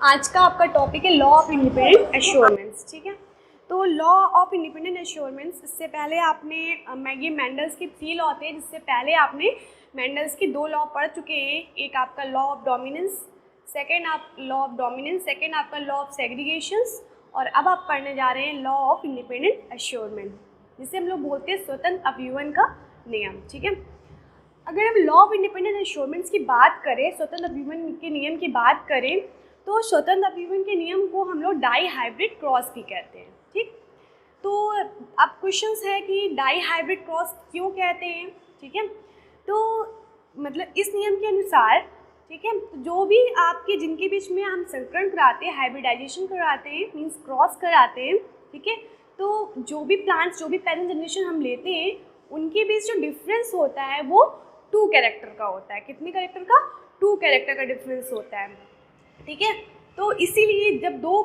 आज का आपका टॉपिक है लॉ ऑफ इंडिपेंडेंट एश्योरेंस। ठीक है, तो लॉ ऑफ इंडिपेंडेंट एश्योरेंस, इससे पहले आपने ये मेंडल्स के 3 लॉ थे, जिससे पहले आपने मेंडल्स की 2 लॉ पढ़ चुके हैं। एक आपका लॉ ऑफ डोमिनेंस, सेकंड आपका लॉ ऑफ सेग्रीगेशंस, और अब आप पढ़ने जा रहे हैं लॉ ऑफ इंडिपेंडेंट एश्योरेंस, जिसे हम लोग बोलते हैं स्वतंत्र अभिवन का नियम। ठीक है, अगर हम लॉ ऑफ इंडिपेंडेंट एश्योरेंस की बात करें, स्वतंत्र अभिवन के नियम की बात करें, तो स्वतंत्र अभिवन के नियम को हम लोग डाई हाइब्रिड क्रॉस भी कहते हैं। ठीक, तो अब क्वेश्चंस है कि डाई हाइब्रिड क्रॉस क्यों कहते हैं। ठीक है, तो मतलब इस नियम के अनुसार, ठीक है, तो जो भी आपके जिनके बीच में हम संकरण कराते हैं, हाइब्रिडाइजेशन कराते हैं, मीन्स क्रॉस कराते हैं, ठीक है, तो जो भी प्लांट्स, जो भी पेरेंट जनरेशन हम लेते हैं, उनके बीच जो डिफरेंस होता है वो 2 कैरेक्टर का होता है। कितने कैरेक्टर का? 2 कैरेक्टर का डिफरेंस होता है। ठीक है, तो इसीलिए जब 2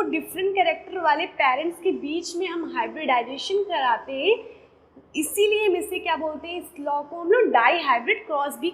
डिफरेंट कैरेक्टर वाले पेरेंट्स के बीच में हम हाइब्रिडाइजेशन कराते हैं, इसीलिए हम इसे क्या बोलते हैं, इस लॉ को हम लोग डाई हाइब्रिड क्रॉस भी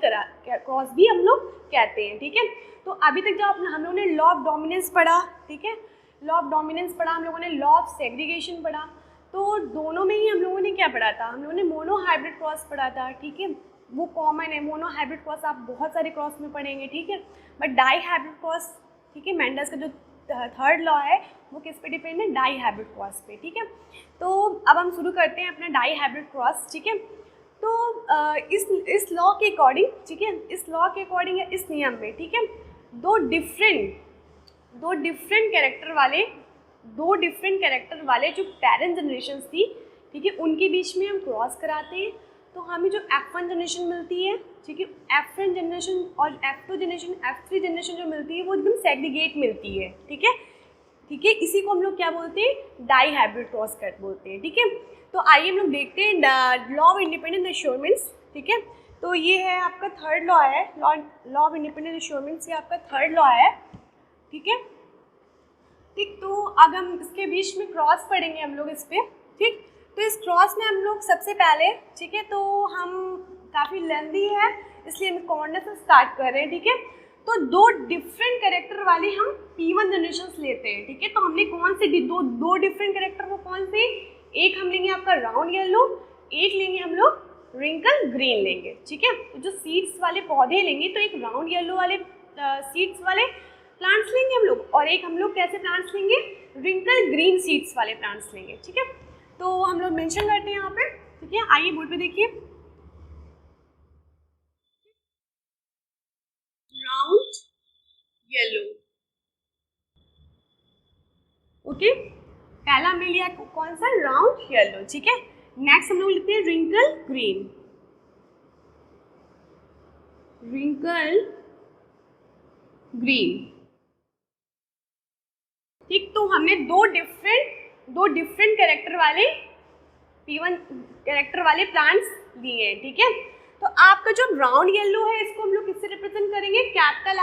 हम लोग कहते हैं। ठीक है, तो अभी तक जब हम लोगों ने लॉ ऑफ डोमिनेंस पढ़ा, ठीक है, लॉ ऑफ डोमिनेंस पढ़ा, हम लोगों ने लॉ ऑफ सेग्रीगेशन पढ़ा, तो दोनों में ही हम लोगों ने क्या पढ़ा था, हम लोगों ने मोनो हाइब्रिड क्रॉस पढ़ा था। ठीक है, वो कॉमन है, मोनो हाइब्रिड क्रॉस आप बहुत सारे क्रॉस में पढ़ेंगे। ठीक है, बट डाई हाइब्रिड क्रॉस, ठीक है, मेंडल्स का जो 3rd लॉ है वो किस पे डिपेंड है? डाई हाइब्रिड क्रॉस पे। ठीक है, तो अब हम शुरू करते हैं अपना डाई हाइब्रिड क्रॉस। ठीक है, तो इस लॉ के अकॉर्डिंग, ठीक है, इस लॉ के अकॉर्डिंग या इस नियम में, ठीक है, दो डिफरेंट कैरेक्टर वाले जो पेरेंट जनरेशन्स थी, ठीक है, उनके बीच में हम क्रॉस कराते हैं, तो हमें जो F1 जनरेशन मिलती है, ठीक है, F1 जनरेशन और F2 जनरेशन, F3 जनरेशन जो मिलती है वो एकदम सेग्रीगेट मिलती है। ठीक है, ठीक है, इसी को हम लोग क्या बोलते हैं? डाई हाइब्रिड क्रॉस कट बोलते हैं। ठीक है, तो आइए हम लोग देखते हैं लॉ ऑफ इंडिपेंडेंट एश्योरेंस। ठीक है, तो ये है आपका 3rd लॉ है, लॉ ऑफ इंडिपेंडेंट एश्योरेंस, ये आपका 3rd लॉ है। ठीक है, ठीक, तो अब हम इसके बीच में क्रॉस पढ़ेंगे हम लोग इस पर। ठीक, तो इस क्रॉस में हम लोग सबसे पहले, ठीक है, तो हम काफ़ी लेंदी है इसलिए हम कॉर्नर से स्टार्ट कर रहे हैं। ठीक है, तो 2 डिफरेंट कैरेक्टर वाले हम P1 जनरेशन्स लेते हैं। ठीक है, तो हमने कौन से दो डिफरेंट कैरेक्टर को कौन से, एक हम लेंगे आपका राउंड येलो, एक लेंगे हम लोग रिंकल ग्रीन लेंगे। ठीक है, तो जो सीड्स वाले पौधे लेंगे, तो एक राउंड येलो वाले सीड्स वाले प्लांट्स लेंगे हम लोग, और एक हम लोग कैसे प्लांट्स लेंगे? रिंकल ग्रीन सीड्स वाले प्लांट्स लेंगे। ठीक है, तो हम लोग मेंशन करते हैं यहाँ पे। ठीक है, आइए बोर्ड पे देखिए, राउंड येलो। ओके, पहला हमने लिया कौन सा? Round yellow. ठीक है, नेक्स्ट हम लोग लेते हैं रिंकल ग्रीन, ठीक, तो हमने दो डिफरेंट कैरेक्टर वाले P1 कैरेक्टर वाले प्लांट्स लिए हैं। ठीक है, तो आपका जो राउंड येलो है, इसको हम लोग किससे रिप्रेजेंट करेंगे? कैपिटल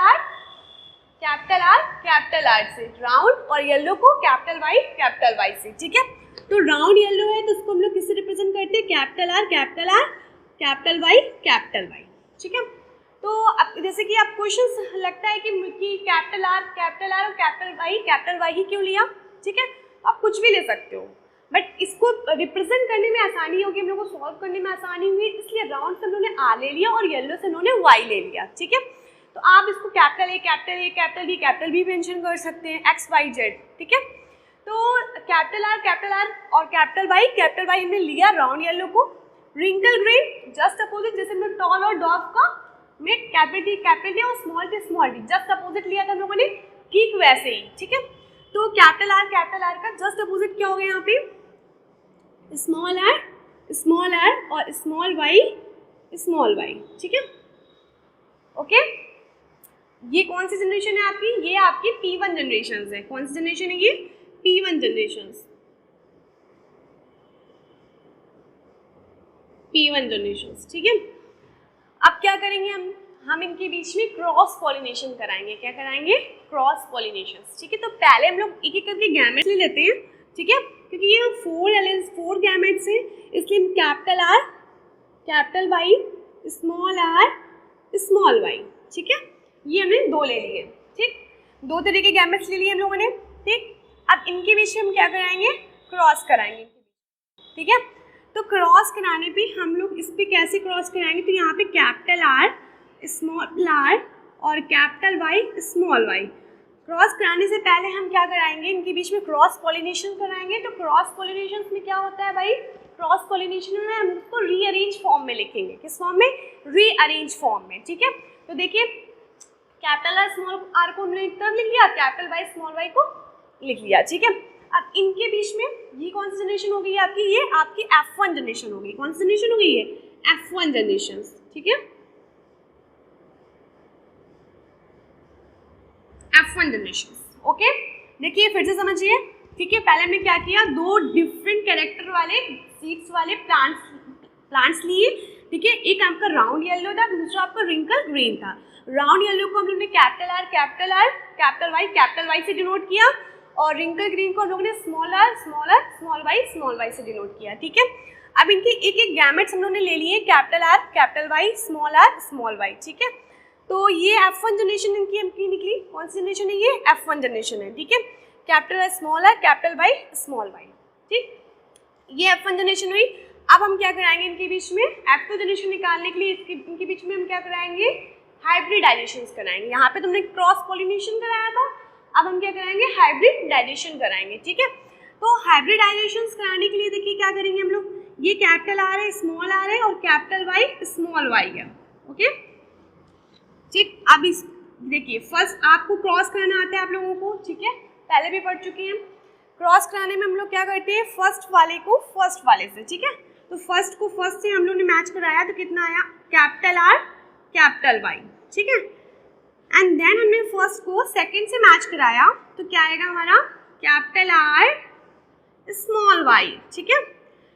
आर से, राउंड, और येलो को कैपिटल वाई से। ठीक है, तो राउंड येलो है तो उसको हम लोग किससे रिप्रेजेंट करते हैं? Capital R, capital Y. ठीक है, तो अब जैसे कि आप क्वेश्चन लगता है कि कैपिटल आर और कैपिटल वाई ही क्यों लिया? ठीक है, आप कुछ भी ले सकते हो, बट इसको रिप्रेजेंट करने में आसानी होगी, हम लोग को सॉल्व करने में आसानी हुई, इसलिए राउंड से उन्होंने आर ले लिया और येलो से उन्होंने वाई ले लिया। ठीक है, तो आप इसको capital A, capital be mention कर सकते हैं, एक्स वाई जेड। ठीक है, तो कैपिटल आर और कैपिटल वाई हमने लिया राउंड येलो को। रिंकल ग्रीन जस्ट अपोजिट, जैसे हमने टॉल और डॉफ का में कैपिटल डी और स्मॉल डी जस्ट अपोजिट लिया था हम लोगों ने, ठीक वैसे ही। ठीक है, तो कैपिटल आर का जस्ट अपोजिट क्या हो गया यहाँ पे? स्मॉल आर और स्मॉल वाई। ठीक है, ओके, ये कौन सी जनरेशन है आपकी? ये आपकी P1 जनरेशन है। कौन सी जनरेशन है ये? P1 generation. ठीक है, अब क्या करेंगे हम इनके बीच में क्रॉस पॉलिनेशन कराएंगे। क्या कराएंगे? Cross pollination. ठीक है, तो पहले हम लोग एक एक करके गैमेट्स ले लेते हैं। ठीक है, क्योंकि ये 4 गैमेट्स हैं, इसलिए हम capital R, capital Y, small Y, ठीक है, ये हमने 2 ले लिए। ठीक, दो तरह के गैमेट्स ले लिए हम लोगों ने, ठीक। अब इनके बीच में हम क्या कराएंगे, क्रॉस कराएंगे, ठीक है। तो क्रॉस कराने पे हम लोग इस पे कैसे क्रॉस कराएंगे, तो यहाँ पे कैपिटल आर स्मॉल आर और capital Y small Y. Cross कराने से पहले हम क्या कराएंगे, इनके बीच में क्रॉस पॉलिनेशन कराएंगे। तो क्रॉस पॉलिनेशन में क्या होता है भाई, क्रॉस पॉलिनेशन में हम उसको रीअरेंज फॉर्म में लिखेंगे। किस फॉर्म में, रीअरेंज फॉर्म में, ठीक है। तो देखिए कैपिटल आर स्मॉल आर को हमने एक तरफ लिख लिया, कैपिटल वाई स्मॉल वाई को लिख लिया, ठीक है। अब इनके बीच में ये कौन सी जनरेशन हो गई आपकी, ये आपकी F1 जनरेशन हो गई। कौन सी जनरेशन हो गई है, F1 जनरेशन, ठीक है, F1 जनरेशन। ओके, देखिए फिर से समझिए, ठीक है। पहले हमने क्या किया, दो डिफरेंट कैरेक्टर वाले सीड्स वाले प्लांट्स लिए, ठीक है। एक आपका राउंड येलो था, दूसरा आपका रिंकल ग्रीन था। राउंड येलो को हम लोगों ने कैपिटल वाई से डिनोट किया, और रिंकल ग्रीन को हम लोगों ने स्मॉल वाई से डिनोट किया, ठीक है। अब इनके एक एक गैमेट्स हम लोगों ने ले लिए, कैपिटल वाई स्मॉल वाई, ठीक है। तो ये F1 जनरेशन इनकी निकली। कौन सी जनरेशन है, ये F1 जनरेशन है, ठीक है। कैपिटल वाई स्मॉल वाई, ठीक, ये F1 जनरेशन हुई। अब हम क्या कराएंगे, इनके बीच में F2 जनरेशन निकालने के लिए इनके बीच में हम क्या कराएंगे, हाइब्रिडाइजेशन कराएंगे। यहाँ पे तुमने क्रॉस पॉलिनेशन कराया था, अब हम क्या कराएंगे, हाइब्रिडाइजेशन कराएंगे, ठीक है। तो हाइब्रिडाइजेशन कराने के लिए देखिए क्या करेंगे हम लोग, ये कैपिटल आर है, स्मॉल आर है, और कैपिटल वाई स्मॉल वाई है, ओके, ठीक। अब इस देखिए फर्स्ट आपको क्रॉस कराना आता है आप लोगों को, ठीक है, पहले भी पढ़ चुके हैं। क्रॉस कराने में हम लोग क्या करते हैं, फर्स्ट वाले को फर्स्ट वाले से, ठीक है। तो फर्स्ट को फर्स्ट से हम लोग ने मैच कराया, तो कितना आया, कैपिटल आर कैपिटल वाई, ठीक है। एंड देन हमने फर्स्ट को सेकंड से मैच कराया, तो क्या आएगा हमारा, कैपिटल आर स्मॉल वाई, ठीक है।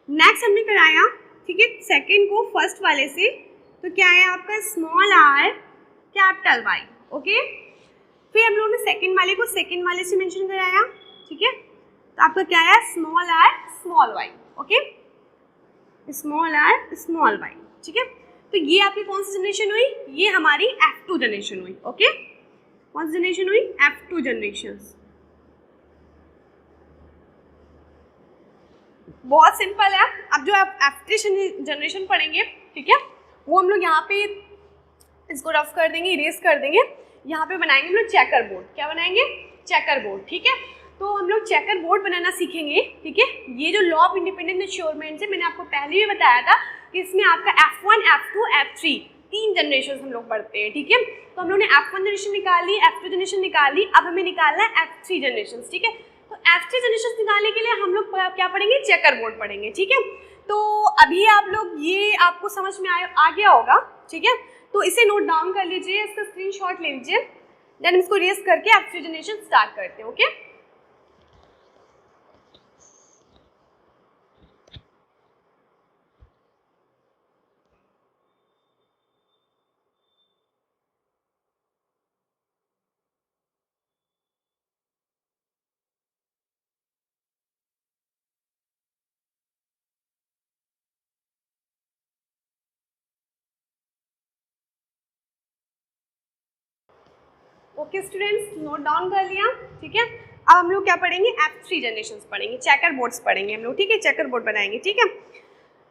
नेक्स्ट हमने कराया, ठीक है, सेकंड को फर्स्ट वाले से, तो क्या है आपका small R capital Y, okay. फिर हम लोगों ने सेकंड वाले को सेकंड वाले से मेंशन कराया, ठीक है। तो आपका क्या है, small R small Y, okay, small R small Y, ठीक है। तो ये आपकी कौन सी जनरेशन हुई, ये हमारी F2 जनरेशन हुई, ओके। कौन सी जनरेशन हुई, F2 जनरेशन। बहुत सिंपल है। अब जो आप F3 जनरेशन पढ़ेंगे, ठीक है, वो हम लोग यहाँ पे इसको रफ कर देंगे, इरेज कर देंगे। यहाँ पे बनाएंगे हम लोग चेकर बोर्ड। क्या बनाएंगे, चेकर बोर्ड, ठीक है। तो हम लोग चेकर बोर्ड बनाना सीखेंगे, ठीक है। ये जो लॉ ऑफ इंडिपेंडेंट एश्योरमेंट है, मैंने आपको पहले भी बताया था कि इसमें आपका F1, F2, F3 तीन जनरेशन हम लोग पढ़ते हैं, ठीक है। तो हम लोग ने F1 जनरेशन निकाल ली, F2 जनरेशन निकाल ली, अब हमें निकालना है F3 जनरेशन, ठीक है। तो F3 जनरेशन निकालने के लिए हम लोग क्या पढ़ेंगे, चेकर बोर्ड पढ़ेंगे, ठीक है। तो अभी आप लोग ये आपको समझ में आ गया होगा, ठीक है। तो इसे नोट डाउन कर लीजिए, इसका स्क्रीनशॉट ले लीजिए, देन इसको रेस करके F3 जनरेशन स्टार्ट करते हैं, okay. Okay students, note down कर लिया, ठीक है। अब हम लोग क्या पढ़ेंगे, F3 जनरेशन पढ़ेंगे, चेकर बोर्ड्स पढ़ेंगे हम लोग, ठीक है, चेकर बोर्ड बनाएंगे, ठीक है।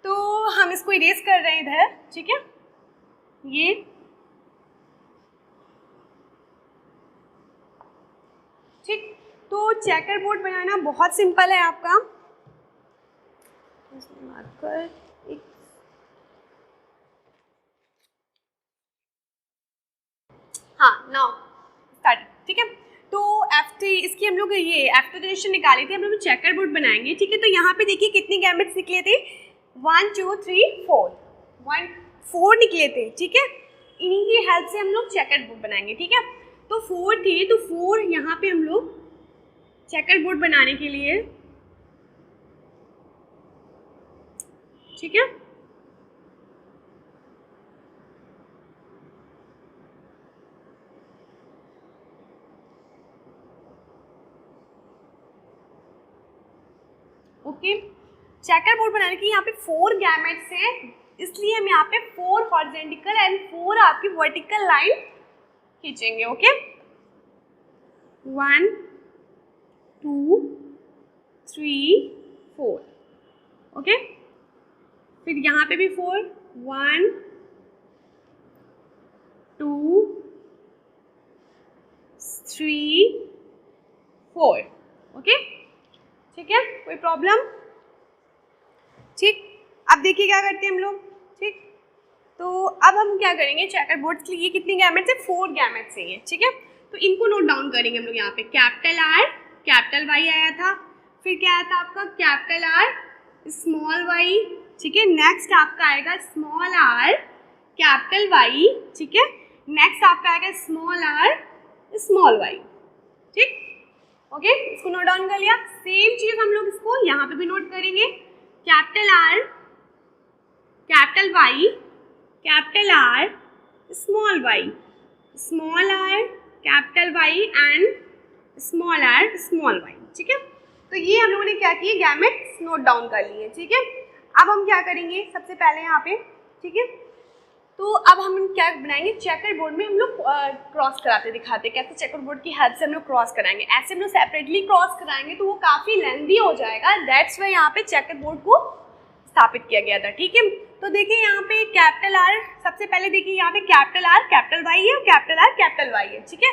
तो हम इसको इरेज कर रहे हैं इधर, ठीक है। ये ठीक, तो चेकर बोर्ड बनाना बहुत सिंपल है आपका। मार्कर हाँ, नाउ स्टार्ट, ठीक है। तो F3 इसकी हम लोग ये F2 जनरेशन निकाली थी, हम लोग चेकर बोर्ड बनाएंगे, ठीक है। तो यहाँ पे देखिए कितने गैमेट्स निकले थे, 1 2 3 4 निकले थे, ठीक है। इन्हीं की हेल्प से हम लोग चेकर बोर्ड बनाएंगे, ठीक है। तो 4 थे, तो 4 यहाँ पे हम लोग चेकर बोर्ड बनाने के लिए, ठीक है, ओके। चेकर बोर्ड बनाने के यहाँ पे 4 गैमेट्स हैं, इसलिए हम यहाँ पे 4 हॉरिजॉन्टल एंड 4 आपकी वर्टिकल लाइन खींचेंगे, ओके। 1 2 3 4, ओके। फिर यहाँ पे भी 4, 1 2 3 4, ओके, ठीक है, कोई प्रॉब्लम? ठीक, अब देखिए क्या करते हैं हम लोग, ठीक। तो अब हम क्या करेंगे, चेकर बोर्ड के लिए कितनी गैमेट्स है, 4 गैमेट्स चाहिए, ठीक है। तो इनको नोट डाउन करेंगे हम लोग यहाँ पे, कैपिटल आर कैपिटल वाई आया था, फिर क्या आया था आपका कैपिटल आर स्मॉल वाई, ठीक है। नेक्स्ट आपका आएगा स्मॉल आर कैपिटल वाई, ठीक है। नेक्स्ट आपका आएगा स्मॉल आर स्मॉल वाई, ठीक, ओके। इसको नोट डाउन कर लिया। सेम चीज हम लोग इसको यहाँ पे भी नोट करेंगे, capital R capital Y capital R small Y capital Y and small R small Y, ठीक है। तो ये हम लोगों ने क्या किए, गैमेट्स नोट डाउन कर लिए, ठीक है। अब हम क्या करेंगे, सबसे पहले यहाँ पे, ठीक है। तो अब हम क्या बनाएंगे, चेकर बोर्ड में हम लोग क्रॉस कराते दिखाते, कैसे चेकर बोर्ड की हेल्प से हम लोग क्रॉस कराएंगे। ऐसे हम लोग सेपरेटली क्रॉस कराएंगे तो वो काफ़ी लेंदी हो जाएगा, दैट्स वाई यहाँ पे चेकर बोर्ड को स्थापित किया गया था, ठीक है। तो देखिए यहाँ पे कैपिटल आर, सबसे पहले देखिए यहाँ पे कैपिटल आर कैपिटल वाई है, कैपिटल आर कैपिटल वाई है, ठीक है।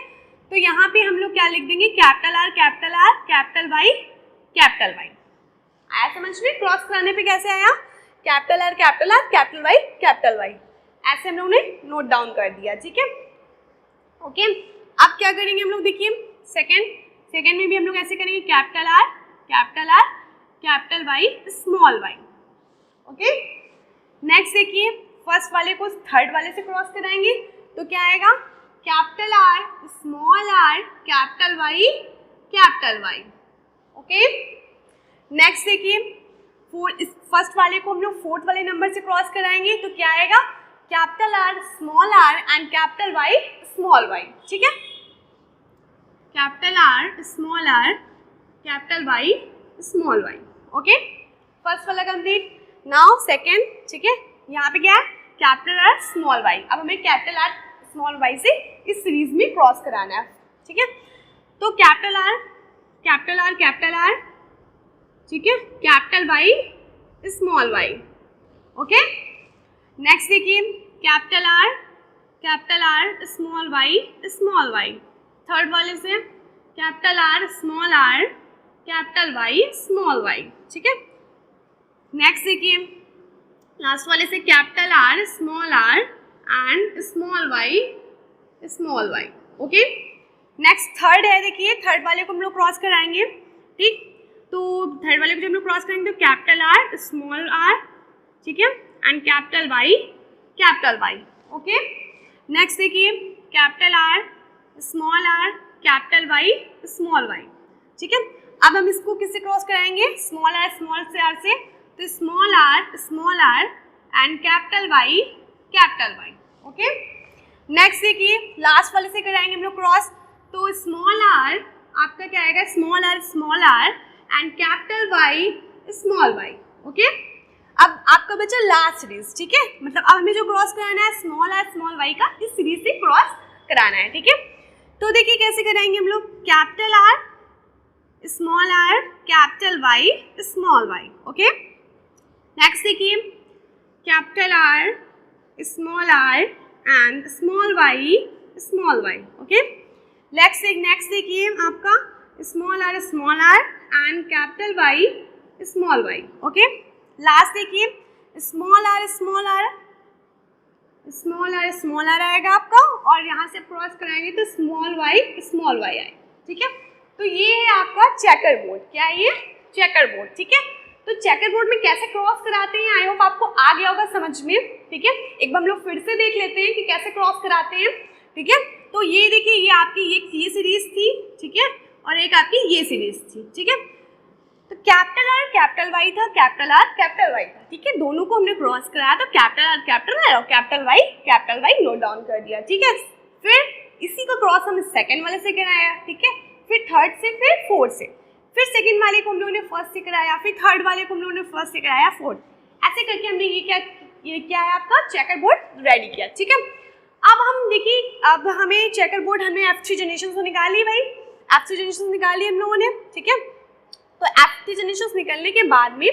तो यहाँ पे हम लोग क्या लिख देंगे, capital R capital Y capital Y. आया समझ में, क्रॉस कराने पे कैसे आया, कैपिटल आर कैपिटल वाई, ऐसे हम लोगों ने नोट डाउन कर दिया, ठीक है, ओके। अब क्या करेंगे हम लोग, देखिए सेकेंड में भी हम लोग ऐसे करेंगे, capital R capital Y small Y, okay. Next देखिए, फर्स्ट वाले को थर्ड वाले से क्रॉस कराएंगे तो क्या आएगा, capital R capital Y, okay. Next देखिए, फर्स्ट वाले को हम लोग फोर्थ वाले नंबर से क्रॉस कराएंगे तो क्या आएगा, capital R and capital Y small Y, ठीक है। Capital R capital Y small Y, okay. First वाला कंप्लीट। नाउ सेकेंड, ठीक है। यहाँ पे क्या है, कैपिटल आर स्मॉल वाई। अब हमें कैपिटल आर स्मॉल वाई से इस सीरीज में क्रॉस कराना है, ठीक है। तो कैपिटल आर, ठीक है, capital Y small Y, okay. Next देखिए, capital R small Y. Third वाले से capital R capital Y small Y, ठीक है। नेक्स्ट देखिए, लास्ट वाले से capital R and small Y, okay. Next third है, देखिए थर्ड वाले को हम लोग क्रॉस कराएंगे, ठीक। तो थर्ड वाले को जब हम लोग क्रॉस करेंगे तो कैपिटल आर स्मॉल आर, ठीक है, and capital Y, okay. Next देखिए, capital R capital Y small Y, ठीक है। अब हम इसको किससे क्रॉस कराएंगे, स्मॉल आर से, तो small R and capital Y, okay. Next देखिए, लास्ट वाले से कराएंगे हम लोग क्रॉस, तो स्मॉल आर आपका क्या आएगा, small R and capital Y small Y, okay. अब आपका बचा लास्ट सीरीज, ठीक है। मतलब अब हमें जो क्रॉस कराना है स्मॉल आर स्मॉल वाई का, इस सीरीज से क्रॉस कराना है, ठीक है। तो देखिए कैसे कराएंगे हम लोग, capital R capital Y small Y, okay. Next देखिए, capital R and small Y, okay. Next देखिए आपका small R and capital Y small Y, okay. Last देखिए, स्मॉल आर आएगा आपका, और यहाँ से क्रॉस कराएंगे तो स्मॉल वाई आए, ठीक है। तो ये है आपका चेकर बोर्ड, क्या है ये, चेकर बोर्ड, ठीक है। तो चेकर बोर्ड में कैसे क्रॉस कराते हैं, आई होप आपको आ गया होगा समझ में, ठीक है। एक बार हम लोग फिर से देख लेते हैं कि कैसे क्रॉस कराते हैं, ठीक है। तो ये देखिए, ये आपकी ये सीरीज थी, ठीक है, और एक आपकी ये सीरीज थी, ठीक है। तो कैपिटल आर कैपिटल वाई था, ठीक है। दोनों को हमने क्रॉस कराया तो कैपिटल आर और कैपिटल वाई नोट डाउन कर दिया, ठीक है। फिर इसी को क्रॉस हम सेकंड वाले से कराया, ठीक है। फिर थर्ड से, फिर फोर्थ से, फिर सेकंड वाले को हम लोगों ने फर्स्ट से कराया, फिर थर्ड वाले को हम लोगों ने फर्स्ट से कराया, फोर्थ, ऐसे करके हमने ये क्या है आपका चेकर बोर्ड रेडी किया, ठीक है। अब हम देखिए, अब हमें चेकर बोर्ड हमने F3 जनरेशन से निकाली भाई। F3 जनरेशन निकाली हम लोगों ने, ठीक है। तो F3 जनरेशन निकलने के बाद में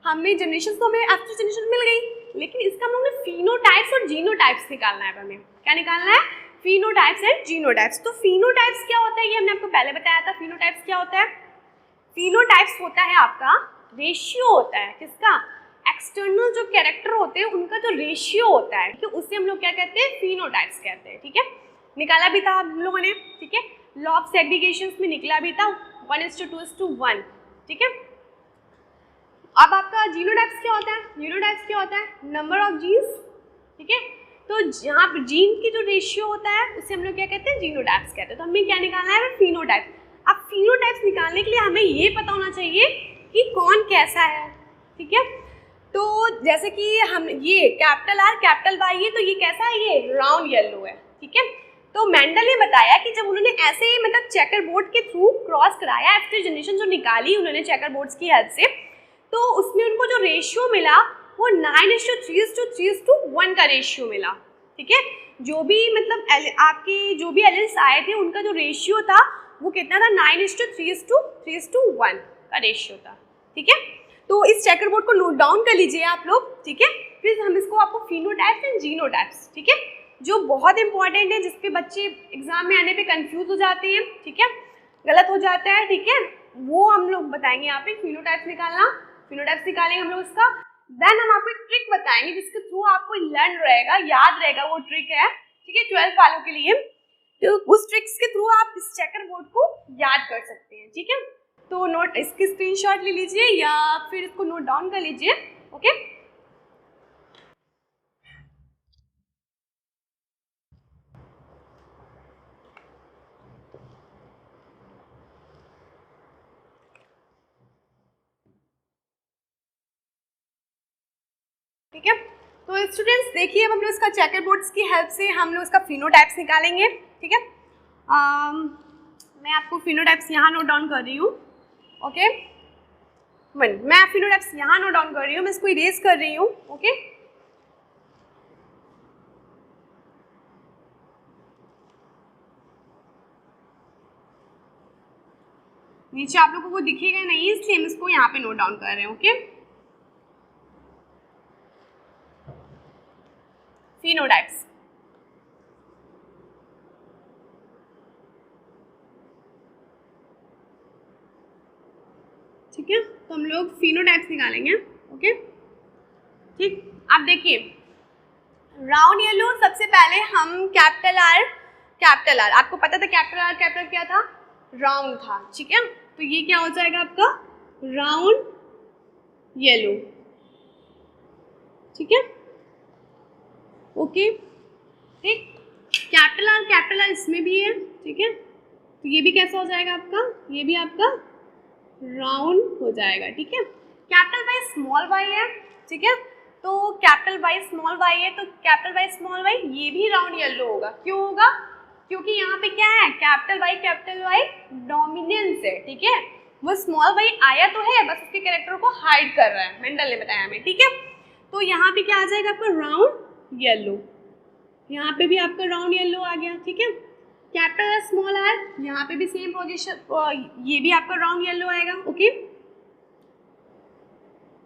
हमने जनरेशन तो हमें F3 जनरेशन मिल गई, लेकिन इसका हम लोगों ने फिनोटाइप्स और जीनोटाइप्स निकालना है। हमें क्या निकालना है? Phenotypes and genotypes. तो फिनोटाइप्स क्या होता है ये हमने आपको पहले बताया था। फिनोटाइप्स क्या होता है? फिनोटाइप्स होता है आपका रेशियो होता है किसका? एक्सटर्नल जो कैरेक्टर होते हैं उनका जो रेशियो होता है, तो उससे हम लोग क्या कहते हैं? फिनोटाइप्स कहते हैं, ठीक है। निकाला भी था हम लोगों ने, ठीक है। लॉ ऑफ सेग्रीगेशन में निकला भी था 1:2:1, ठीक है। अब आपका जीनोटाइप्स क्या होता है? जीनोटाइप्स क्या होता है? नंबर ऑफ जीन्स, ठीक है। तो जहाँ पर जीन की जो रेशियो होता है उसे हम लोग क्या कहते हैं? जीनोटाइप्स कहते हैं। तो हमें क्या निकालना है? फिनोटाइप्स। अब फिनोटाइप्स निकालने के लिए हमें ये पता होना चाहिए कि कौन कैसा है, ठीक है। तो जैसे कि हम ये कैपिटल आर कैपिटल वाई है, तो ये कैसा है? ये राउंड येलो है, ठीक है। तो मेंडल ने बताया कि जब उन्होंने ऐसे ही मतलब चेकर बोर्ड के थ्रू क्रॉस कराया, F3 जनरेशन जो निकाली उन्होंने चेकर बोर्ड्स की हेल्प से, तो उसमें उनको जो रेशियो मिला वो 9:3:3:1 का रेशियो मिला, ठीक है। जो भी मतलब आपके जो भी एलिमेंट्स आए थे उनका जो रेशियो था वो कितना था? 9:3:3:1 का रेशियो था, ठीक है। तो इस चेकर बोर्ड को नोट डाउन कर लीजिए आप लोग, ठीक है। फिर हम इसको आपको फिनोटाइप्स एंड जीनोटाइप्स, ठीक है, जो बहुत इंपॉर्टेंट है, जिसपे बच्चे एग्जाम में आने पे कंफ्यूज हो जाते हैं, ठीक है, गलत हो जाता है, ठीक है, वो हम लोग बताएंगे यहाँ पे। फिनोटाइप्स निकालना, फिनोटाइप्स निकालेंगे हम लोग इसका। देन हम आपको एक ट्रिक बताएंगे जिसके थ्रू आपको लर्न रहेगा, याद रहेगा, वो ट्रिक है, ठीक है, 12th वालों के लिए। तो उस ट्रिक्स के थ्रू आप इस चेकर बोर्ड को याद कर सकते हैं, ठीक है। तो नोट इसकी स्क्रीनशॉट ले लीजिए या फिर इसको नोट डाउन कर लीजिए, ओके। ठीक है, तो स्टूडेंट्स देखिए अब हम लोग इसका चेकर बोर्ड्स की हेल्प से हम लोग इसका फिनोटाइप्स निकालेंगे, ठीक है। मैं आपको फिनोटाइप्स यहाँ नोट डाउन कर रही हूँ, ओके। मैं फिनोटाइप्स यहाँ नोट डाउन कर रही हूँ, मैं इसको इरेज कर रही हूँ, ओके। नीचे आप लोगों को दिखेगा नहीं इसलिए हम इसको यहाँ पे नोट डाउन कर रहे हैं, ओके। फिनोटाइप्स, ठीक है, तो हम लोग फिनोटाइप्स निकालेंगे, ओके, ठीक। अब देखिए राउंड येलो, सबसे पहले हम कैपिटल आर, आपको पता था कैपिटल क्या था? राउंड था, ठीक है। तो ये क्या हो जाएगा आपका? राउंड येलो, ठीक है, ओके, ठीक। कैपिटल आर इसमें भी है, ठीक है, तो ये भी कैसा हो जाएगा आपका? ये भी आपका राउंड हो जाएगा, ठीक है। कैपिटल वाई स्मॉल वाई है, ठीक है, तो कैपिटल वाई स्मॉल वाई है, तो कैपिटल वाई स्मॉल वाई ये भी राउंड येलो होगा। क्यों होगा? क्योंकि यहाँ पे क्या है? कैपिटल वाई डोमिनेंस है, ठीक है। वो स्मॉल वाई आया तो है, बस उसके कैरेक्टर को हाइड कर रहा है, मेंडल ने बताया हमें, ठीक है। तो यहाँ पे क्या आ जाएगा आपका? राउंड येलो, यहाँ पे भी आपका राउंड येलो आ गया, ठीक है। कैपिटल आर स्मॉल आर, यहाँ पे भी सेम पोजीशन, ये भी आपका राउंड येलो आएगा, ओके,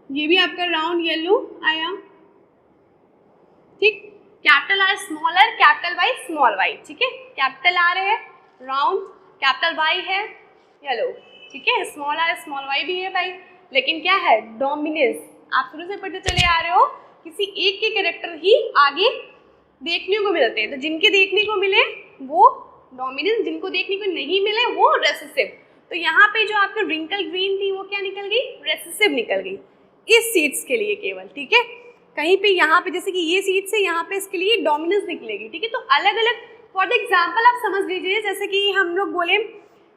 ये भी आपका राउंड येलो आया, ठीक। Capital R small R, capital Y small Y, ठीक है, कैपिटल आर है राउंड, कैपिटल वाई है येलो, ठीक है, स्मॉल आर स्मॉल वाई भी है भाई, लेकिन क्या है? डोमिनेंस। आप शुरू से पढ़ते चले आ रहे हो, किसी एक के कैरेक्टर ही आगे देखने को मिलते हैं, तो जिनके देखने को मिले वो डोमिनेंस, जिनको देखने को नहीं मिले वो रेसेसिव। तो यहाँ पे जो आपकी रिंकल ग्रीन थी वो क्या निकल गई? रेसेसिव निकल गई, इस सीड्स के लिए केवल, ठीक है। कहीं पे यहाँ पे जैसे कि ये सीड्स है, यहाँ पे इसके लिए डोमिनेंस निकलेगी, ठीक है। तो अलग अलग फॉर द एग्जाम्पल आप समझ लीजिए, जैसे कि हम लोग बोले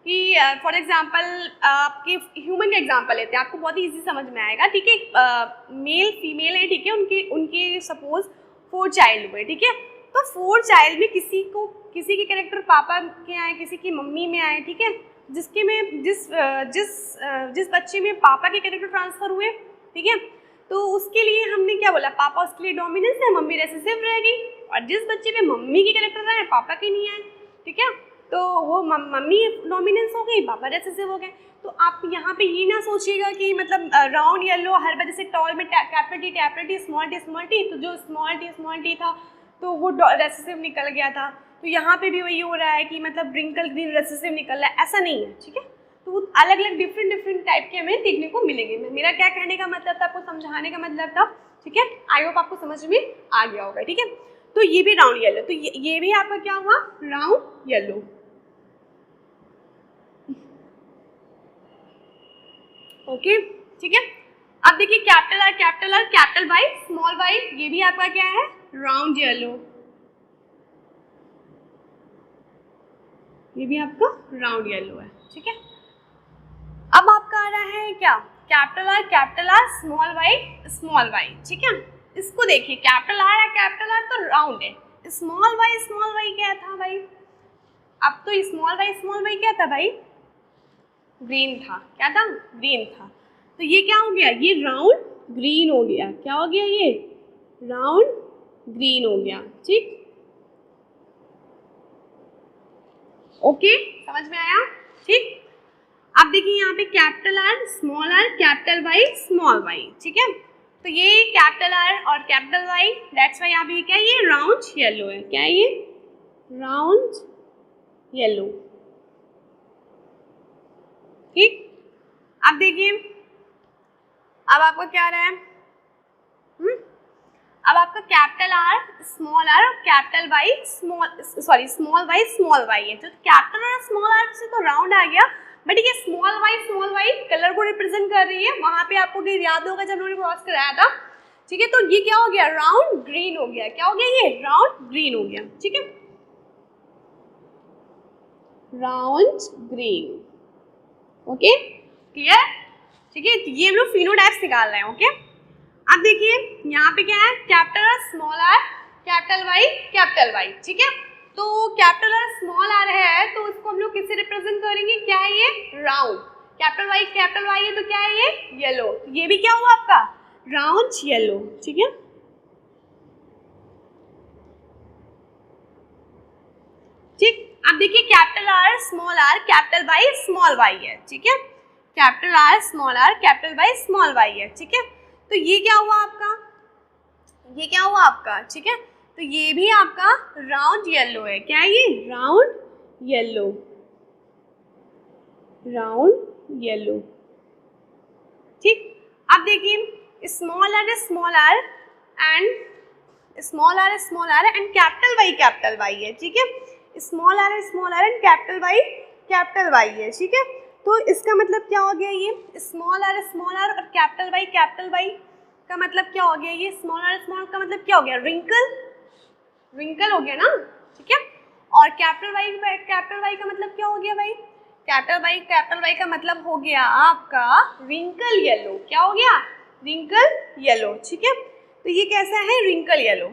कि फॉर एग्जाम्पल आपके ह्यूमन का एग्जाम्पल लेते हैं, आपको बहुत ही ईजी समझ में आएगा, ठीक है। मेल फीमेल है, ठीक है, उनके सपोज 4 चाइल्ड हुए, ठीक है। तो 4 चाइल्ड में किसी के कैरेक्टर पापा के आए, किसी की मम्मी में आए, ठीक है, जिसके में जिस बच्चे में पापा के कैरेक्टर ट्रांसफर हुए, ठीक है, तो उसके लिए हमने क्या बोला? पापा उसके लिए डोमिनेंस है, मम्मी रेसेसिव रहेगी, और जिस बच्चे में मम्मी के कैरेक्टर आए पापा के नहीं आए, ठीक है, तो वो मम्मी नॉमिनेंस हो गई, पापा रेसेसिव हो गए। तो आप यहाँ पे ये ना सोचिएगा कि मतलब राउंड येलो हर वजह से टॉल में कैपिटल टी स्मॉल टी, तो जो स्मॉल टी था तो वो रेसेसिव निकल गया था। तो यहाँ पे भी वही हो रहा है कि मतलब रिंकल ग्रीन रेसेसिव निकल रहा है, ऐसा नहीं है, ठीक है। तो अलग अलग डिफरेंट टाइप के हमें देखने को मिलेंगे। मेरा क्या कहने का मतलब था, आपको समझाने का मतलब था, ठीक है। आई होप आपको समझ में आ गया होगा, ठीक है। तो ये भी राउंड येलो, तो ये भी आपका क्या हुआ, राउंड येलो। ओके, ठीक है। अब देखिए capital R capital Y small Y, ये भी आपका क्या है, राउंड येलो। ये भी आपका राउंड येलो है, ठीक है। अब आपका आ रहा है क्या, कैपिटल आर स्मॉल वाई, ठीक है। इसको देखिए, कैपिटल आर तो राउंड है, स्मॉल वाई क्या था भाई, अब तो स्मॉल वाई क्या था भाई, ग्रीन था, क्या था, ग्रीन था। तो ये क्या हो गया, ये राउंड ग्रीन हो गया, क्या हो गया, ये राउंड ग्रीन हो गया, ठीक। ओके, समझ में आया, ठीक। अब देखिए यहाँ पे कैपिटल आर कैपिटल वाई, ठीक है। तो ये कैपिटल आर और कैपिटल वाई, दैट्स वाई यहाँ पे क्या है, ये राउंड येलो है, क्या है ये, राउंड येलो, ठीक। अब देखिए, अब आपको क्या आ रहा है, अब आपका कैपिटल आर और कैपिटल वाई स्मॉल वाई है। तो कैपिटल और स्मॉल आर से तो राउंड आ गया, बट ये स्मॉल वाई कलर को रिप्रेजेंट कर रही है। वहां पे आपको याद होगा जब हमने क्रॉस कराया था, ठीक है। तो ये क्या हो गया, राउंड ग्रीन हो गया, क्या हो गया, ये राउंड ग्रीन हो गया, ठीक है, राउंड ग्रीन। ओके, क्लियर, ठीक है। तो ये हम लोग फिनोटाइप्स निकाल रहे हैं, ओके। अब देखिए यहाँ पे क्या है, कैपिटल आर कैपिटल वाई, ठीक है। तो कैपिटल आर स्मॉल आर है, तो उसको हम लोग किससे रिप्रेजेंट करेंगे, क्या है ये, राउंड। कैपिटल वाई है, तो क्या है ये, येलो। ये भी क्या हुआ आपका, राउंड येलो, ठीक है। ठीक, अब देखिए capital R capital Y small Y है, ठीक है। Capital R capital Y small Y है, ठीक है। तो ये क्या हुआ आपका, ठीक है। तो ये भी आपका राउंड येलो है, क्या है ये, राउंड येलो, ठीक। अब देखिए small R and capital Y है, ठीक है। Small R and capital Y है, ठीक है। तो इसका मतलब क्या हो गया, ये स्मॉल आर और कैपिटल वाई का मतलब क्या हो गया, ये स्मॉल का मतलब क्या हो गया, रिंकल हो गया ना, ठीक है। और कैपिटल वाई का मतलब क्या हो गया भाई, कैपिटल वाई का मतलब हो गया आपका रिंकल येलो, क्या हो गया, रिंकल येलो, ठीक है। तो ये कैसा है, रिंकल येलो,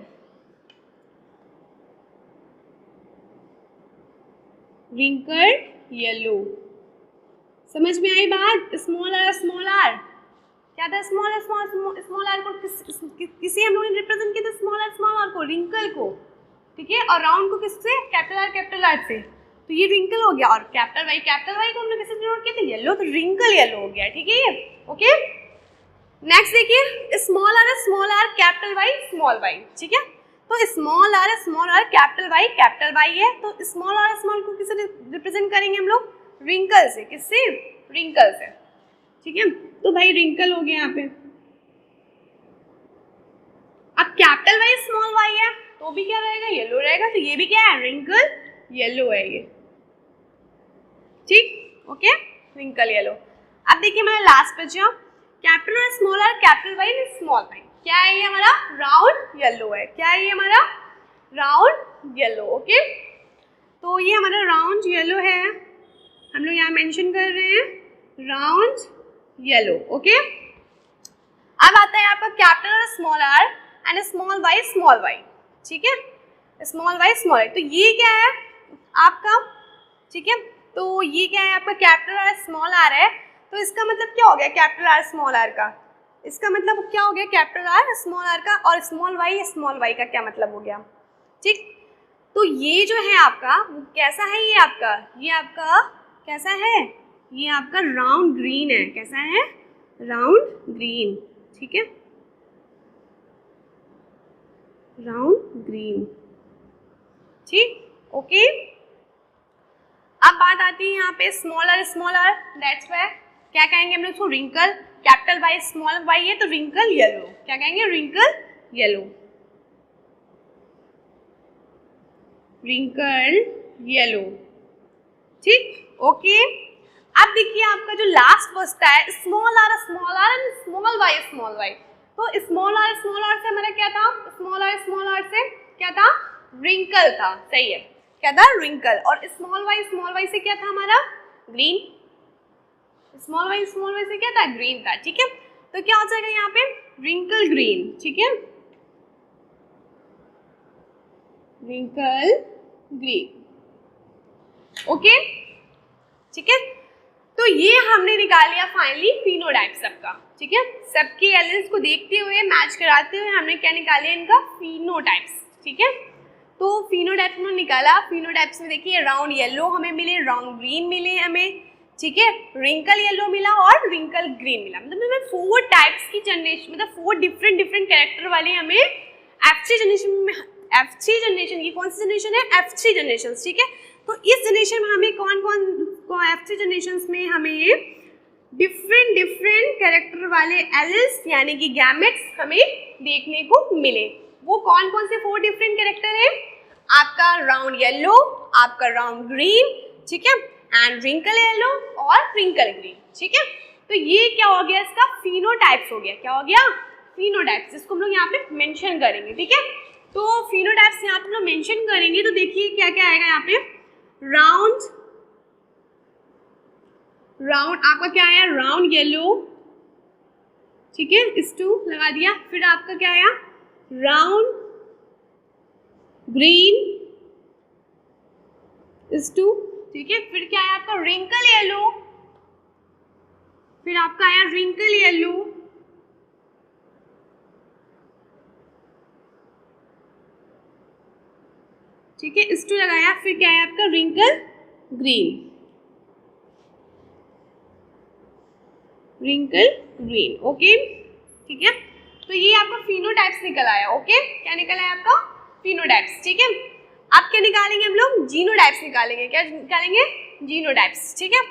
समझ में आई बात। स्मॉल आर क्या था, स्मॉल आर को किसी हम लोगों ने रिप्रेजेंट किया था, स्मॉल आर को, रिंकल को, ठीक है। और राउंड को किससे, कैपिटल आर से, तो ये रिंकल हो गया। और कैपिटल वाई को हमने किससे डिनोट किया था, येलो, तो रिंकल येलो हो गया, ठीक है ये, ओके। नेक्स्ट देखिए small R capital Y small Y, ठीक है। तो स्मॉल आर कैपिटल वाई है, तो स्मॉल को किससे रिप्रेजेंट करेंगे हम लोग, रिंकल से, किससे, रिंकल से, ठीक है। तो भाई रिंकल हो गया यहाँ पे। अब कैपिटल वाई स्मॉल वाई है, तो भी क्या रहेगा, येलो रहेगा, तो ये भी क्या है, रिंकल येलो है ये, ठीक, ओके, रिंकल येलो। अब देखिए हमारा लास्ट बचा कैपिटल और small R capital Y small Y, क्या है ये हमारा, राउंड येलो है, क्या है ये हमारा, राउंड येलो, ओके। तो ये हमारा राउंड येलो है, हम लोग यहाँ मेंशन कर रहे हैं राउंड येलो, ओके। अब आता है आपका कैपिटल और small R and small Y, ठीक है, स्मॉल वाई, तो ये क्या है आपका, ठीक है। तो ये क्या है आपका, कैपिटल आर स्मॉल आर है, तो इसका मतलब क्या हो गया, कैपिटल आर स्मॉल आर का, इसका मतलब क्या हो गया, कैपिटल आर स्मॉल आर का, और स्मॉल वाई का क्या मतलब हो गया, ठीक। तो ये जो है आपका वो कैसा है, ये आपका कैसा है, ये आपका राउंड ग्रीन है। कैसा है, राउंड ग्रीन, ठीक है, राउंड ग्रीन, ठीक, ओके। अब बात आती है यहाँ पे स्मॉलर, दैट्स वाई क्या कहेंगे हम लोग इसको, wrinkle. Capital Y small Y है तो रिंकल येलो, क्या कहेंगे, रिंकल येलो, रिंकल येलो, ठीक, ओके। अब देखिए आपका जो लास्ट बचता है small R and small Y. तो स्मॉल आर से हमारा क्या था, स्मॉल आर से क्या था, रिंकल था, सही है, क्या था, रिंकल। और स्मॉल वाई से क्या था हमारा, ग्रीन। स्मॉल वाई से क्या था, ग्रीन था, ठीक है। तो क्या हो जाएगा यहाँ पे, रिंकल ग्रीन, ठीक है, रिंकल ग्रीन, ओके, ठीक है। तो ये हमने निकाल लिया फाइनली फिनोटाइप सबका, ठीक है। सबके एलिमेंट्स को देखते हुए मैच कराते हुए हमने क्या निकाले, इनका फिनोटाइप्स, ठीक है। तो फिनोटाइप्स हमने निकाला। फिनोटाइप्स में देखिए राउंड येलो हमें मिले, राउंड ग्रीन मिले हमें, ठीक है, रिंकल येलो मिला और रिंकल ग्रीन मिला। मतलब हमें 4 टाइप्स की जनरेशन, मतलब 4 डिफरेंट कैरेक्टर वाले हमें F3 जनरेशन की, कौन सी जनरेशन है, F3 जनरेशन, ठीक है। तो इस जनरेशन में हमें कौन F3 जनरेशन में हमें डिफरेंट कैरेक्टर वाले एलिस यानी कि गैमेट्स हमें देखने को मिले। वो कौन से 4 डिफरेंट कैरेक्टर है, आपका राउंड येलो, आपका राउंड ग्रीन, ठीक है, एंड रिंकल येलो और रिंकल ग्रीन, ठीक है। तो ये क्या हो गया, इसका फिनोटाइप्स हो गया। क्या हो गया, फिनोटाइप्स, जिसको हम लोग यहाँ पे मेंशन करेंगे, ठीक है। तो फिनोटाइप्स यहाँ पे हम लोग मेंशन करेंगे तो देखिए क्या क्या आएगा यहाँ पे, राउंड आपका क्या आया, राउंड येलो, ठीक है, इस 2 लगा दिया। फिर आपका क्या आया, राउंड ग्रीन, इस 2, ठीक है। फिर क्या आया आपका, रिंकल येलो, फिर आपका आया रिंकल येलो, ठीक है, इस 2 लगाया। फिर क्या है आपका, रिंकल ग्रीन, ओके, ठीक है। तो ये आपका फिनोटाइप्स निकल आया, ओके। क्या निकल आया आपका, फिनोटाइप्स, ठीक है। अब क्या निकालेंगे हम लोग, जीनोटाइप्स निकालेंगे। क्या निकालेंगे, जीनोटाइप्स, ठीक है,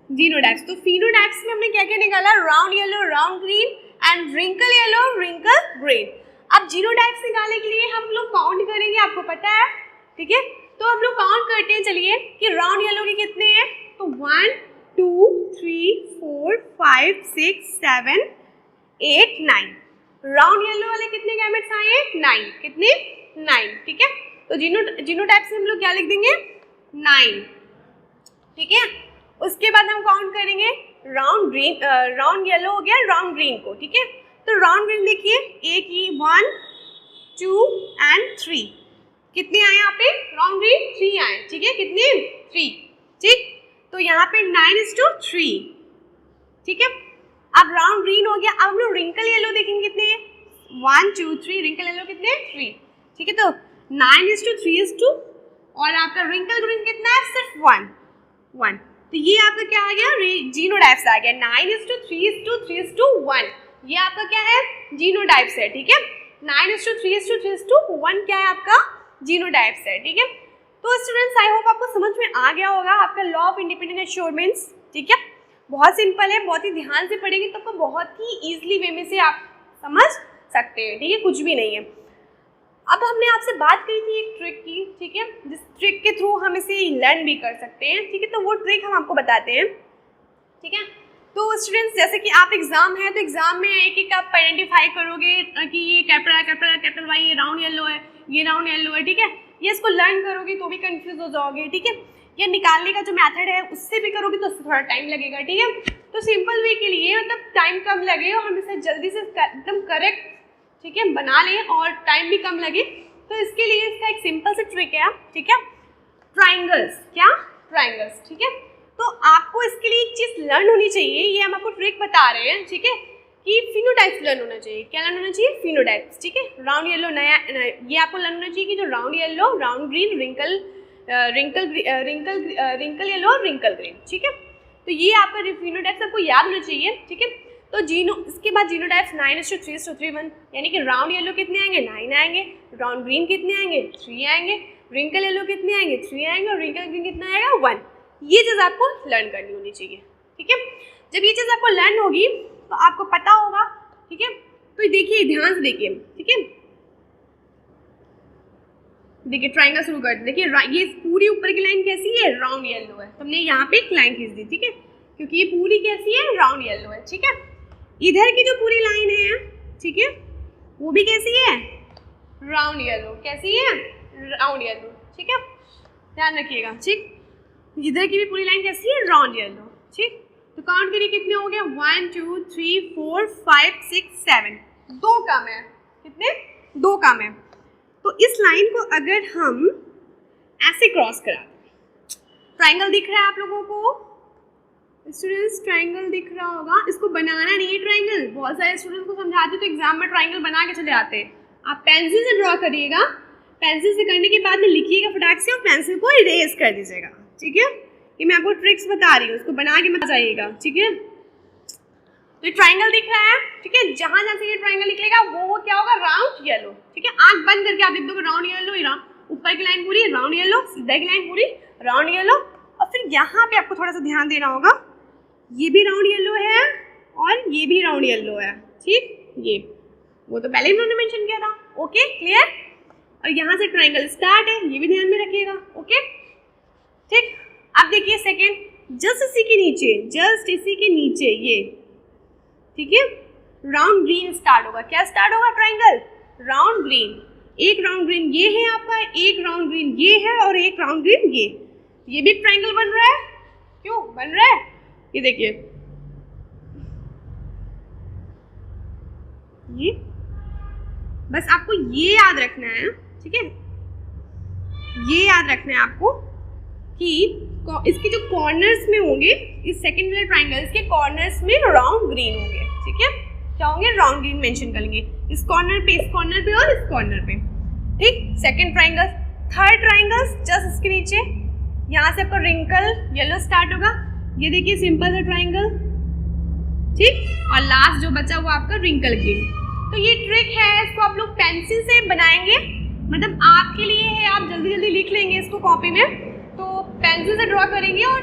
जीनोटाइप्स। तो फिनोटाइप्स में हमने क्या क्या निकाला, round yellow, round green and wrinkle yellow, wrinkle green. अब जीनोटाइप्स निकालने के लिए हम लोग काउंट करेंगे, आपको पता है, ठीक है। तो हम लोग काउंट करते हैं, चलिए, कि राउंड येलो के कितने हैं, तो 1 2 3 4 5 6 7 8 9। राउंड येलो वाले कितने गैमेट्स आए हैं, 9, कितने, 9, ठीक है। तो जीनोटाइप्स में हम लोग क्या लिख देंगे, 9, ठीक है। उसके बाद हम काउंट करेंगे राउंड ग्रीन, राउंड येलो हो गया, राउंड ग्रीन को, ठीक है। तो राउंड ग्रीन देखिए, एक ही 1 2 एंड 3, कितने आए यहाँ पे, राउंड ग्रीन 3 आए, ठीक है, कितने, 3, ठीक। तो यहाँ पे 9:3, ठीक है। अब राउंड ग्रीन हो गया। अब हम लोग रिंकल येलो देखेंगे, कितने हैं, 1 2 3, रिंकल येलो कितने, 3, ठीक है। तो 9:3 और आपका रिंकल ग्रीन कितना है, सिर्फ 1। तो ये आपका क्या आ गया, जीनोटाइप्स आ गया, 9:3:3:1, ये आपका क्या है, जीनोटाइप्स है, ठीक है। 9:3:3:1 क्या है आपका, जीनोटाइप्स है, ठीक है। तो स्टूडेंट्स आई होप आपको समझ में आ गया होगा आपका लॉ ऑफ इंडिपेंडेंट एश्योरमेंट्स, ठीक है। बहुत सिंपल है, बहुत ही ध्यान से पढ़ेंगे तो आपको बहुत ही ईजिली वे में से आप समझ सकते हैं, ठीक है, कुछ भी नहीं है। अब हमने आपसे बात करी थी एक ट्रिक की, ठीक है, जिस ट्रिक के थ्रू हम इसे लर्न भी कर सकते हैं, ठीक है। तो वो ट्रिक हम आपको बताते हैं, ठीक है। तो स्टूडेंट्स जैसे कि आप एग्जाम है तो एग्जाम में एक आप आइडेंटिफाई करोगे कि ये कैपिटल वाई, ये राउंड येलो है, ये राउंड येलो है, ठीक है। ये इसको लर्न करोगे तो भी कंफ्यूज हो जाओगे, ठीक है। ये निकालने का जो मेथड है उससे भी करोगे तो उससे थोड़ा टाइम लगेगा, ठीक है। तो सिंपल वे के लिए मतलब टाइम कम लगे और हम इसे जल्दी से एकदम करेक्ट, ठीक है, बना लें और टाइम भी कम लगे, तो इसके लिए इसका एक सिंपल सा ट्रिक है, ठीक है, ट्राइंगल्स, क्या, ट्राइंगल्स, ठीक है। तो आपको इसके लिए एक चीज़ लर्न होनी चाहिए, ये हम आपको ट्रिक बता रहे हैं, ठीक है, कि फिनोटाइप्स लर्न होना चाहिए। क्या लर्न होना चाहिए? फिनोटाइप्स, ठीक है। राउंड येलो नया ये आपको लर्न होना चाहिए कि जो round yellow, round green, wrinkle yellow और रिंकल ग्रीन, ठीक है। तो ये आपका फिनोटाइप्स आपको याद होना चाहिए, ठीक है। तो इसके बाद जीनोटाइप्स 9:3:1, यानी कि राउंड येलो कितने आएंगे? 9 आएंगे। राउंड ग्रीन कितने आएंगे? 3 आएंगे। रिंकल येलो कितने आएंगे? 3 आएंगे। और रिंकल ग्रीन कितना आएगा? 1। ये चीज़ आपको लर्न करनी होनी चाहिए, ठीक है। जब ये चीज़ आपको लर्न होगी तो आपको पता होगा, ठीक है। तो देखिए, ध्यान से देखिए, ठीक है। देखिए ट्राइंगल शुरू करते। देखिए ये पूरी ऊपर की लाइन कैसी है? राउंड येलो है। तुमने यहाँ पे एक लाइन खींच दी, ठीक है, क्योंकि ये पूरी कैसी है? राउंड येलो है, ठीक है। इधर की जो पूरी लाइन है, ठीक है, वो भी कैसी है? Round yellow. कैसी है? राउंड येलो, ठीक है, ध्यान रखिएगा, ठीक। इधर की भी पूरी लाइन कैसी है? राउंड येलो, ठीक। तो काउंट करिए कितने हो गए? 1 2 3 4 5 6 7। 2 कम है। कितने? 2 कम है। तो इस लाइन को अगर हम ऐसे क्रॉस करा दें, ट्राइंगल दिख रहा है आप लोगों को? स्टूडेंट्स ट्राइंगल दिख रहा होगा। इसको बनाना नहीं है ट्राइंगल। बहुत सारे स्टूडेंट्स को समझाते तो एग्जाम में ट्राइंगल बना के चले आते हैं। आप पेंसिल से ड्रॉ करिएगा, पेंसिल से करने के बाद में लिखिएगा फटाक से और पेंसिल को इरेज कर दीजिएगा, ठीक है। ये मैं आपको ट्रिक्स बता रही हूँ, उसको बना के मत जाइएगा, ठीक है। तो ट्राइंगल दिख रहा है, ठीक है। जहाँ जहाँ से ये ट्राइंगल निकलेगा वो क्या होगा? राउंड येलो, ठीक है। आंख बंद करके आप लिख दोगे राउंड येलो, ऊपर की लाइन पूरी राउंड येलो, सीधा की लाइन पूरी राउंड येलो। और फिर यहाँ पे आपको थोड़ा सा ध्यान देना होगा, ये भी राउंड येलो है और ये भी राउंड येलो है, ठीक। ये वो तो पहले ही उन्होंने मेंशन किया था, ओके क्लियर। और यहाँ से ट्राइंगल स्टार्ट है, ये भी ध्यान में रखिएगा, ओके ठीक। अब देखिए सेकेंड, जस्ट इसी के नीचे ये, ठीक है, राउंड ग्रीन स्टार्ट होगा। क्या स्टार्ट होगा? Triangle round green. एक राउंड ग्रीन ये है आपका, एक राउंड ग्रीन ये है और एक राउंड ग्रीन ये भी ट्राइंगल बन रहा है। क्यों बन रहा है? ये देखिए, ये बस आपको ये याद रखना है, ठीक है। ये याद रखना है आपको कि इसके जो कॉर्नर्स में होंगे, इस सेकंड वाले ट्राइंगल्स के कॉर्नर्स में राउंड ग्रीन होंगे, ठीक है। क्या होंगे? राउंड ग्रीन मेंशन करेंगे, इस कॉर्नर पे, इस कॉर्नर पे और इस कॉर्नर पे, ठीक। Second triangle. Third triangle just इसके नीचे, यहाँ से आपका रिंकल येलो स्टार्ट होगा। ये देखिए सिंपल सा ट्राइंगल, ठीक। और लास्ट जो बचा वो आपका रिंकल ग्रीन। तो ये ट्रिक है, इसको आप लोग पेंसिल से बनाएंगे, मतलब आपके लिए है, आप जल्दी जल्दी लिख लेंगे इसको कॉपी में। तो पेंसिल से ड्रॉ करेंगे और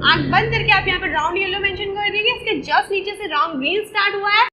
आंख बंद करके आप यहाँ पे राउंड येलो मेंशन कर देंगे। इसके जस्ट नीचे से राउंड ग्रीन स्टार्ट हुआ है।